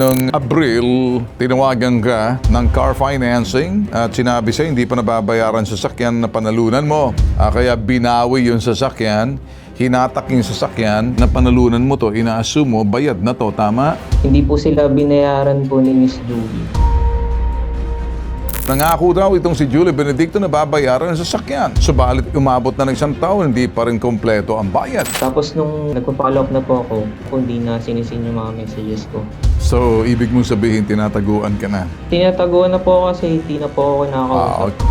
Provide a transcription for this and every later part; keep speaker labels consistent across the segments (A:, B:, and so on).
A: Noong Abril, tinawagan ka ng car financing at sinabi sa'yo hindi pa nababayaran sa sasakyan na panalunan mo. Kaya binawi yung sasakyan, hinatak yung sasakyan na panalunan mo to, ina-assume mo, bayad na to, tama?
B: Hindi po sila binayaran po ni Miss Julie.
A: Nangako daw itong si Julie Benedicto na babayaran ang sasakyan. Subalit umabot na ng isang taon, hindi pa rin kompleto ang bayad.
B: Tapos nung nagpa-follow up na po ako, hindi na sinisin yung mga messages ko.
A: So, ibig mong sabihin, tinataguan ka na?
B: Tinataguan na po ako kasi hindi na po ako nakakausap.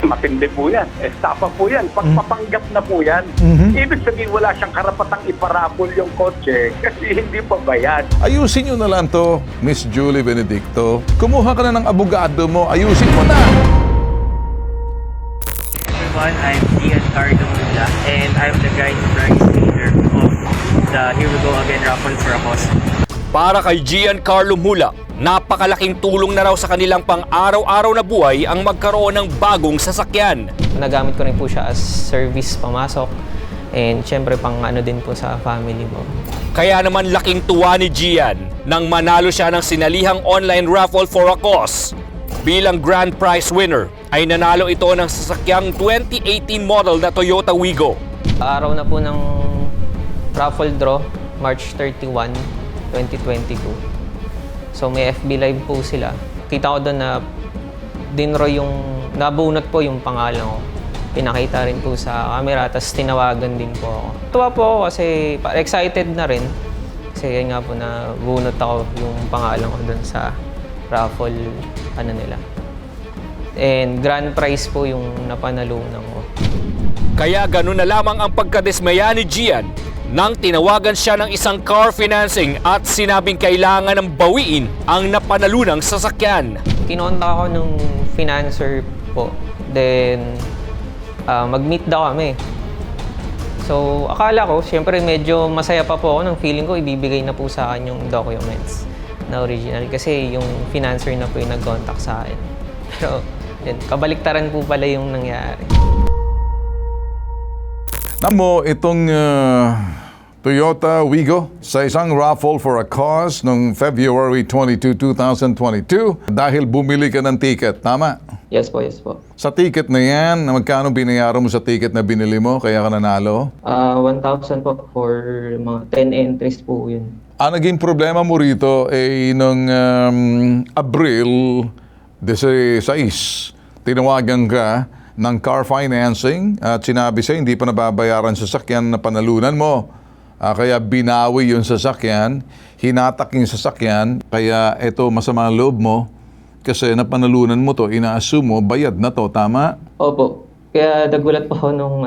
C: Matindi po yan. Estafa po yan. Pagpapanggap na po yan. Ibig sabihin wala siyang karapatang iparapol yung kotse kasi hindi pa bayad.
A: Ayusin nyo na lang to, Miss Julie Benedicto. Kumuha ka na ng abogado mo, ayusin mo na!
D: Everyone, I'm Giancarlo Mula and I'm the guy who prize leader of the Here We Go Again raffle for a cause.
E: Para kay Giancarlo Mula, napakalaking tulong na raw sa kanilang pang-araw-araw na buhay ang magkaroon ng bagong sasakyan.
B: Nagamit ko rin po siya as service pamasok and syempre pang ano din po sa family mo.
E: Kaya naman laking tuwa ni Gian nang manalo siya ng sinalihang online raffle for a cause. Bilang grand prize winner ay nanalo ito ng sasakyang 2018 model na Toyota Wigo.
B: Araw na po ng raffle draw, March 31, 2022. So may FB live po sila. Kita ko doon na dinro yung, nabunot po yung pangalan ko. Pinakita rin po sa camera, tapos tinawagan din po ako. Tuwa po ako kasi excited na rin. Kasi yun nga po na bunot ako yung pangalan ko doon sa raffle nila. And grand prize po yung napanalunan ko.
E: Kaya ganun na lamang ang pagkadismaya ni Gian nang tinawagan siya ng isang car financing at sinabing kailangan ng bawiin ang napanalunang sasakyan.
B: Kinontak ako ng financer po. Then, mag-meet daw kami. So, akala ko, syempre medyo masaya pa po ako nang feeling ko ibibigay na po sa akin yung documents na original. Kasi yung financer na po yung nag-contact sa akin. Pero, yun, kabaliktaran po pala yung nangyari.
A: Namo, itong Toyota Wigo sa isang raffle for a cause noong February 22, 2022 dahil bumili ka ng ticket, tama?
B: Yes po, yes po.
A: Sa ticket na yan, magkano binayaran mo sa ticket na binili mo kaya ka nanalo?
B: 1,000 po for mga 10 entries po yun.
A: Ang naging problema mo rito ay noong Abril 16, tinawagan ka ng car financing at sinabi sa'yo hindi pa nababayaran sa sasakyan na panalunan mo. Kaya binawi yung sasakyan, hinatak yung sasakyan, kaya ito masama ang loob mo kasi napanalunan mo to, ina-assume mo, bayad na to, tama?
B: Opo. Kaya nagulat po ako nung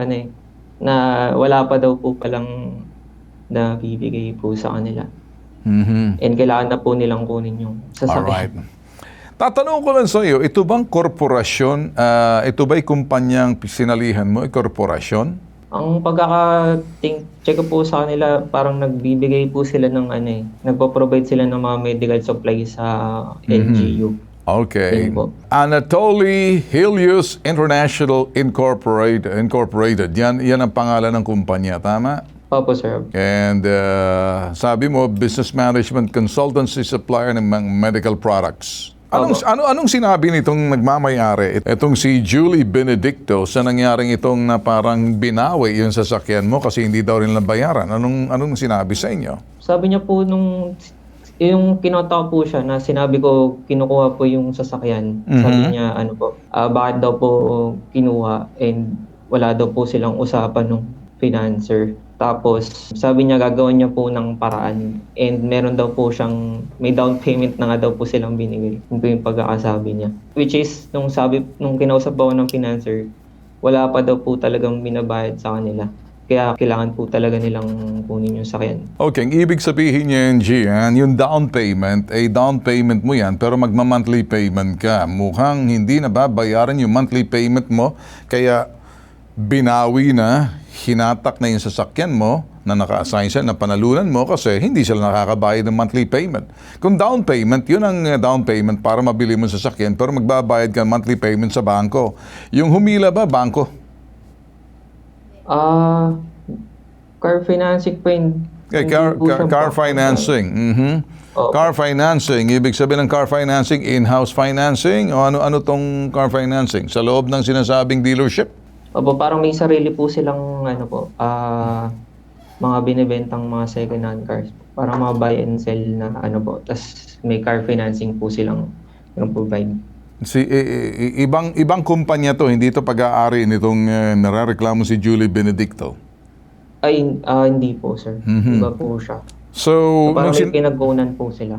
B: na wala pa daw po palang nabibigay po sa kanila. And kailangan na po nilang kunin yung sasakyan.
A: Alright. Tatanong ko lang sa iyo, ito bang korporasyon, ito ba'y kumpanyang sinalihan mo, korporasyon?
B: Ang pagkaka-check ko po sa kanila, parang nagbibigay po sila ng nagpo-provide sila ng mga medical supply sa NGU.
A: Okay.
B: Yun po.
A: Anatoly Helios International Incorporated. Yan ang pangalan ng kumpanya, tama?
B: Opo, sir.
A: And sabi mo, business management consultancy supplier ng mga medical products. Anong sinabi nitong nagmamayari? Itong si Julie Benedicto sa nangyaring itong na parang binawi yung sasakyan mo kasi hindi daw rin nabayaran. Anong sinabi sa inyo?
B: Sabi niya po yung kinontak po siya na sinabi ko kinukuha po yung sasakyan. Sabi niya bakit daw po kinuha and wala daw po silang usapan ng financer. Tapos sabi niya gagawin niya po ng paraan and meron daw po siyang may down payment na nga daw po silang binigay. Yun po yung pagkakasabi niya. Which is nung kinausap ako ng financer, wala pa daw po talagang binabayad sa kanila. Kaya kailangan po talaga nilang kunin yung sakyan.
A: Okay, ang ibig sabihin niya Gian, yung down payment mo yan pero magma-monthly payment ka. Mukhang hindi na babayaran yung monthly payment mo kaya binawi na, hinatak na yung sasakyan mo na naka-assign siya, na panalunan mo kasi hindi sila nakakabayad ng monthly payment. Kung down payment, yun ang down payment para mabili mo sa sasakyan pero magbabayad ka monthly payment sa bangko. Yung humila ba, bangko?
B: Car financing po yun.
A: Okay,
B: Hindi po siya
A: car
B: po-
A: financing. Mhm.
B: Opo.
A: Car financing, ibig sabihin ng car financing, in-house financing o ano tong car financing? Sa loob ng sinasabing dealership?
B: Opo, parang may sarili po silang ano po, mga binibentang mga second-hand cars. Parang mga buy and sell na ano po. Tapos may car financing po silang provide.
A: Ibang kumpanya to, hindi to pag-aari nitong narareklamo si Julie Benedicto.
B: Ay, hindi po, sir. Iba po siya.
A: So,
B: Parang
A: nung
B: may pinag-ownan po sila.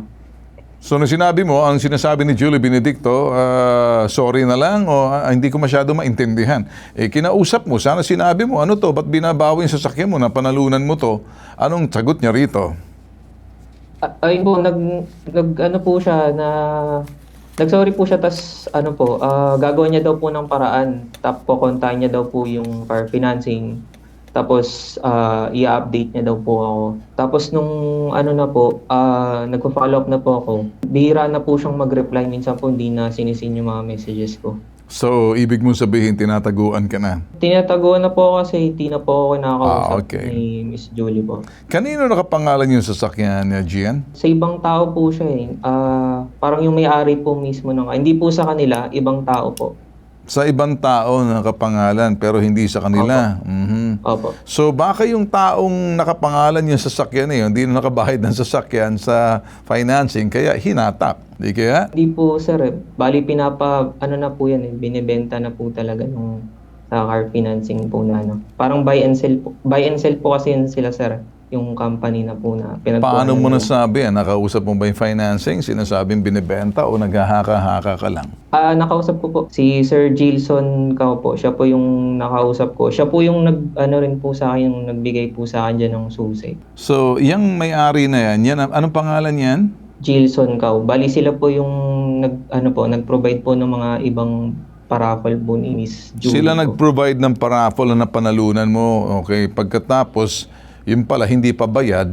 A: nung sinabi mo, ang sinasabi ni Julie Benedicto, sorry na lang o hindi ko masyado maintindihan. Kinausap mo, sana sinabi mo, ano to, ba't binabawi yung sasakyan mo na panalunan mo to? Anong sagot niya rito?
B: Ayun po, ano po siya na nag-sorry po siya, tas ano po, gagawin niya daw po ng paraan. Tapos kontakin niya daw po yung car financing. Tapos i-update niya daw po ako. Tapos nung ano na po, nagpo-follow up na po ako. Bihira na po siyang mag-reply, minsan po hindi na sinisin yung mga messages ko.
A: So, ibig mong sabihin, tinataguan ka na.
B: Tinataguan na po ako kasi hindi na po ako nakakausap
A: okay.
B: ni Miss Julie po.
A: Kanino nakapangalan yung sasakyan niya, Gian?
B: Sa ibang tao po siya eh. Parang yung may-ari po mismo ng... Hindi po sa kanila, ibang tao po.
A: Sa ibang tao nakapangalan pero hindi sa kanila. Mhm.
B: Opo.
A: So baka yung taong nakapangalan yung sasakyan na yun, hindi na nakabayad ng sasakyan sa financing, kaya hinatap. Di kaya?
B: Hindi po sir eh. Bali ano na po yan eh. Binibenta na po talaga nung sa car financing po na ano. Parang buy and sell po. Buy and sell po kasi yun sila sir. Yung company na po na pinagkuhan.
A: Paano mo
B: nila.
A: nasabi? Nakausap mo ba yung financing? Sinasabing binibenta o naghahaka-haka ka lang?
B: Nakausap ko po si Sir Gilson Cao po. Siya po yung nakausap ko. Siya po yung rin po sa akin, yung nagbigay po sa akin dyan ng susi.
A: So, yung may-ari na yan, anong pangalan yan?
B: Gilson Cao. Bali sila po yung nag-provide po ng mga ibang paraffle po ni Miss Julie
A: Sila
B: po.
A: nag-provide ng paraffle na panalunan mo. Okay, pagkatapos, yung pala hindi pa bayad,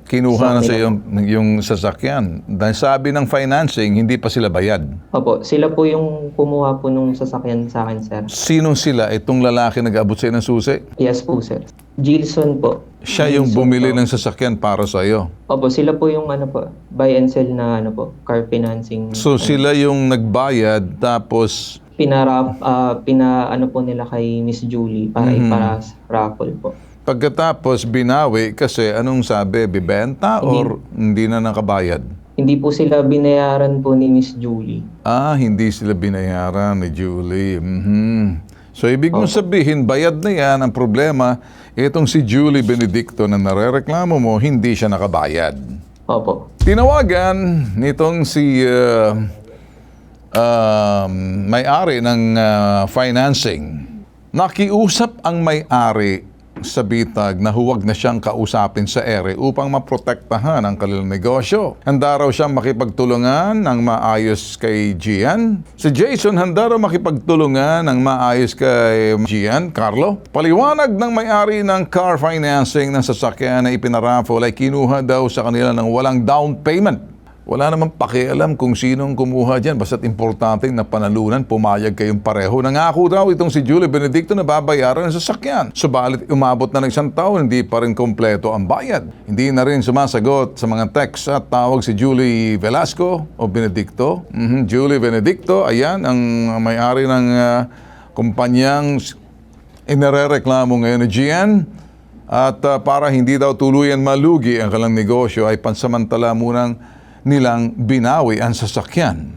A: kinuha na sa yung sasakyan. Dahil sabi ng financing, hindi pa sila bayad.
B: Opo, sila po yung kumuha po nung sasakyan sa akin, sir.
A: Sino sila? Itong lalaki nag-abot sa'yo ng susi?
B: Yes po, sir. Gilson po.
A: Siya yung bumili ng sasakyan para sa'yo.
B: Opo, sila po yung buy and sell na car financing.
A: So sila yung nagbayad, tapos
B: Pinara po nila kay Miss Julie para ipara raffle po.
A: pagkatapos binawi kasi anong sabi? Bibenta or hindi na nakabayad?
B: Hindi po sila binayaran po ni Miss Julie.
A: Hindi sila binayaran ni Julie. Mhm. So, ibig mong sabihin, bayad na yan. Ang problema, itong si Julie Benedicto na narereklamo mo, hindi siya nakabayad.
B: Opo.
A: Tinawagan nitong si may-ari ng financing. Nakiusap ang may-ari sa bitag na huwag na siyang kausapin sa ere upang maprotektahan ang kanilang negosyo. Handa raw siyang makipagtulungan ng maayos kay Gian. Si Jason handa raw makipagtulungan ng maayos kay Gian. Carlo, paliwanag ng may-ari ng car financing ng sasakyan na ipinaraffle ay kinuha daw sa kanila ng walang down payment. Wala namang pakialam kung sinong kumuha dyan. Basta't importanteng na panalunan, pumayag kayong pareho. Nangako daw itong si Julie Benedicto na babayaran ng sasakyan. Subalit umabot na ng isang taon, hindi pa rin kompleto ang bayad. Hindi na rin sumasagot sa mga text at tawag si Julie Velasco o Benedicto. Julie Benedicto, ayan, ang may-ari ng kumpanyang inarereklamo ngayon ni Gian. At para hindi daw tuluyan malugi ang kanilang negosyo ay pansamantala munang nilang binawi ang sasakyan.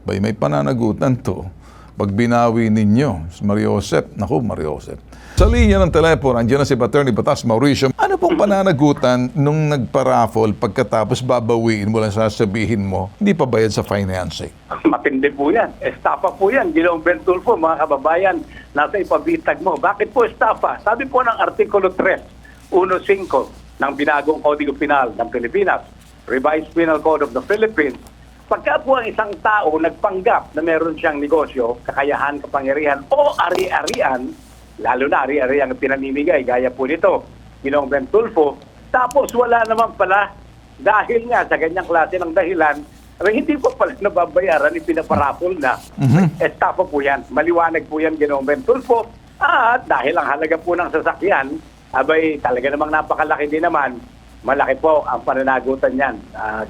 A: Bay, may pananagutan to. Pag binawi ninyo, Mariosep, Mariosep. Sa linya ng telepono, andyan na si Attorney Batas Mauricio. Ano pong pananagutan nung nagpa-raffle pagkatapos babawiin mo lang sasabihin mo, hindi pa bayad sa financing?
C: Matindi po yan. Estafa po yan. Ginoong Bentulfo, mga kababayan, nasa ipabitag mo. Bakit po estafa? Sabi po ng Artikulo 3, 1.5 ng Binagong Kodigo Penal ng Pilipinas, Revised Penal Code of the Philippines, pagka po ang isang tao nagpanggap na meron siyang negosyo, kakayahan, kapangyarihan o ari-arian, lalo na ari-arian ang pinamimigay, gaya po nito, Ginoong Bentulfo, tapos wala naman pala, dahil nga sa ganyang klase ng dahilan, hindi po pala nababayaran, ipinaparapol na. Estafa po yan. Maliwanag po yan, Ginoong Bentulfo. At dahil ang halaga po ng sasakyan, abay talaga namang napakalaki din naman, malaki po ang pananagutan niyan.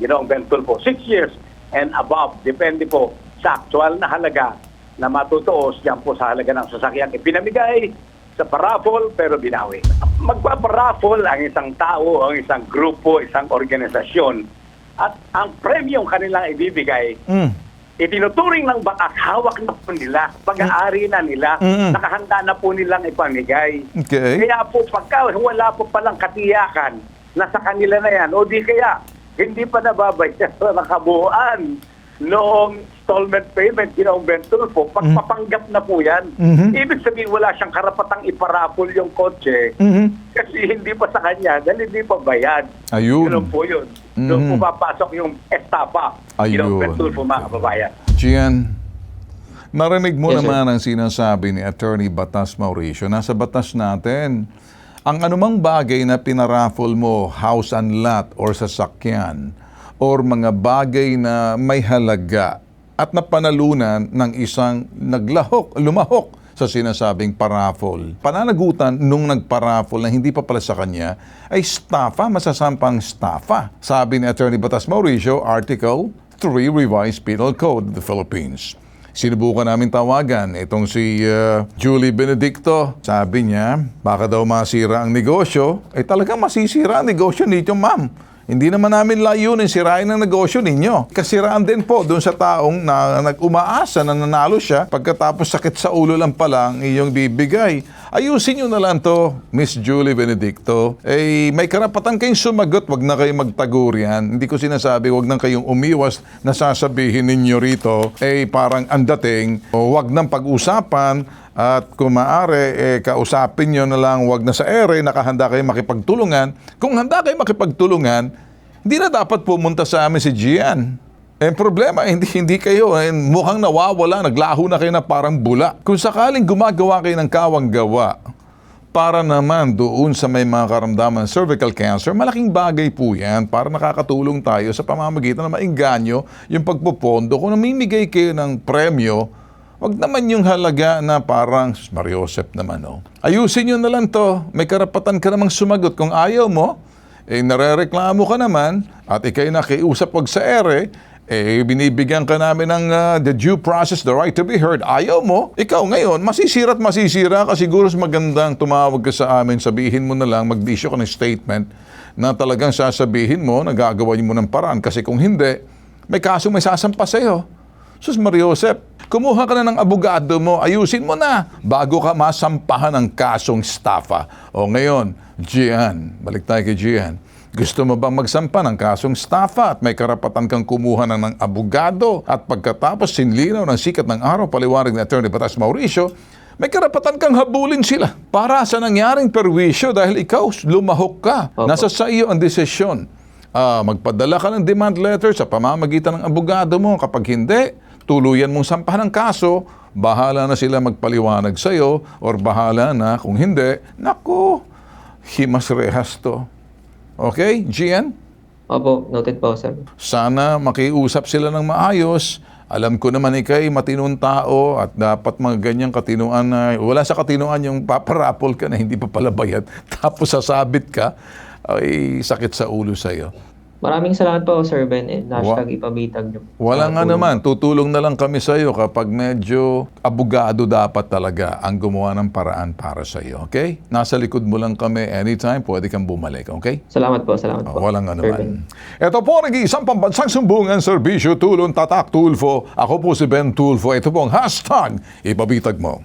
C: Ginoong Ben Tulfo, 6 years and above. Depende po sa actual na halaga na matutuos yan po sa halaga ng sasakyan ipinamigay sa paraffol pero binawi. Magpaparaffol ang isang tao, ang isang grupo, isang organisasyon at ang premyong kanilang ibibigay itinuturing ng batas, hawak na po nila, pag-aari na nila, nakahanda na po nilang ipamigay.
A: Okay.
C: Kaya po pagka wala po palang katiyakan na sa kanila na yan, o di kaya hindi pa nababayad sa nakabuuan noong installment payment, Ginoong Ben Tulfo, pagpapanggap na po yan. Ibig sabihin wala siyang karapatang iparapol yung kotse kasi hindi pa sa kanya dahil hindi pa bayad.
A: Ayun.
C: Yun po yun. Doon po papasok yung estafa. Ginoong Ben Tulfo, mga kababayan.
A: Gian, narinig mo
B: Yes, sir.
A: naman ang sinasabi ni Attorney Batas Mauricio. Nasa batas natin, ang anumang bagay na pinaraffle mo, house and lot or sasakyan, or mga bagay na may halaga at napanalunan ng isang lumahok sa sinasabing paraffle. Pananagutan nung nagparaffle na hindi pa pala sa kanya ay estafa, masasampang estafa. Sabi ni Attorney Batas Mauricio, Article 3 Revised Penal Code of the Philippines. Sinubukan namin tawagan itong si Julie Benedicto. Sabi niya, baka daw masira ang negosyo. Talagang masisira ang negosyo nito, ma'am. Hindi naman namin layunin sirain ang negosyo ninyo. Kasiraan din po doon sa taong na nag-umaasa na nanalo siya pagkatapos sakit sa ulo lang pala ang iyong bibigay. Ayusin nyo na lang to, Miss Julie Benedicto. May karapatan kayong sumagot, wag na kayong magtagurian. Hindi ko sinasabi, wag na kayong umiwas na sasabihin ninyo rito, parang andating, o wag nang pag-usapan. At kung maaari, kausapin nyo na lang, wag na sa ere, nakahanda kayo makipagtulungan. Kung handa kayo makipagtulungan, hindi na dapat pumunta sa amin si Gian. Problema, hindi kayo, mukhang nawawala, naglaho na kayo na parang bula. Kung sakaling gumagawa kayo ng kawang-gawa, para naman doon sa may mga karamdaman ng cervical cancer, malaking bagay po yan para nakakatulong tayo sa pamamagitan na maingganyo yung pagpupondo. Kung namimigay kayo ng premyo, wag naman yung halaga na parang Mariosep naman, oh. Ayusin nyo na lang to. May karapatan ka namang sumagot. Kung ayaw mo, narereklamo ka naman at ikay nakiusap wag sa ere, binibigyan ka namin ng the due process, the right to be heard. Ayaw mo, ikaw ngayon, masisira at masisira ka. Siguro magandang tumawag ka sa amin, sabihin mo na lang, mag-issue ka ng statement na talagang sasabihin mo, nagagawa mo ng paraan. Kasi kung hindi, may kaso may sasampa sa'yo. Sus Mariosep, kumuha ka na ng abogado mo, ayusin mo na bago ka masampahan ng kasong estafa. O ngayon, Gian, balik tayo kay Gian. Gusto mo bang magsampa ng kasong estafa at may karapatan kang kumuha na ng abogado at pagkatapos sinlinaw ng sikat ng araw paliwanag ni Attorney Batas Mauricio, may karapatan kang habulin sila para sa nangyaring perwisyo dahil ikaw lumahok ka.
B: Opo.
A: Nasa sa iyo ang desisyon. Magpadala ka ng demand letter sa pamamagitan ng abogado mo. Kapag hindi, tuluyan mong sampahan ng kaso, bahala na sila magpaliwanag sa iyo or bahala na kung hindi, naku, himas rehas to. Okay, Gian?
B: Opo, noted po, sir.
A: Sana makiusap sila ng maayos. Alam ko naman ikay matinong tao at dapat mga ganyang katinuan na wala sa katinuan yung paparapol ka na hindi pa pala bayad tapos sasabit ka, ay sakit sa ulo sa iyo.
B: Maraming salamat po, Sir Ben, and #ipabitag niyo.
A: Walang nga naman, tutulong na lang kami sa iyo kapag medyo abogado dapat talaga ang gumawa ng paraan para sa iyo, okay? Nasa likod mo lang kami anytime, pwede kang bumalik, okay?
B: Salamat po, salamat po.
A: Walang nga
B: Sir Ben.
A: naman. Ito po, nag-iisang pambansang sumbungan, serbisyo, tulong, tatak, Tulfo. Ako po si Ben Tulfo. Ito po ang hashtag, ipabitag mo.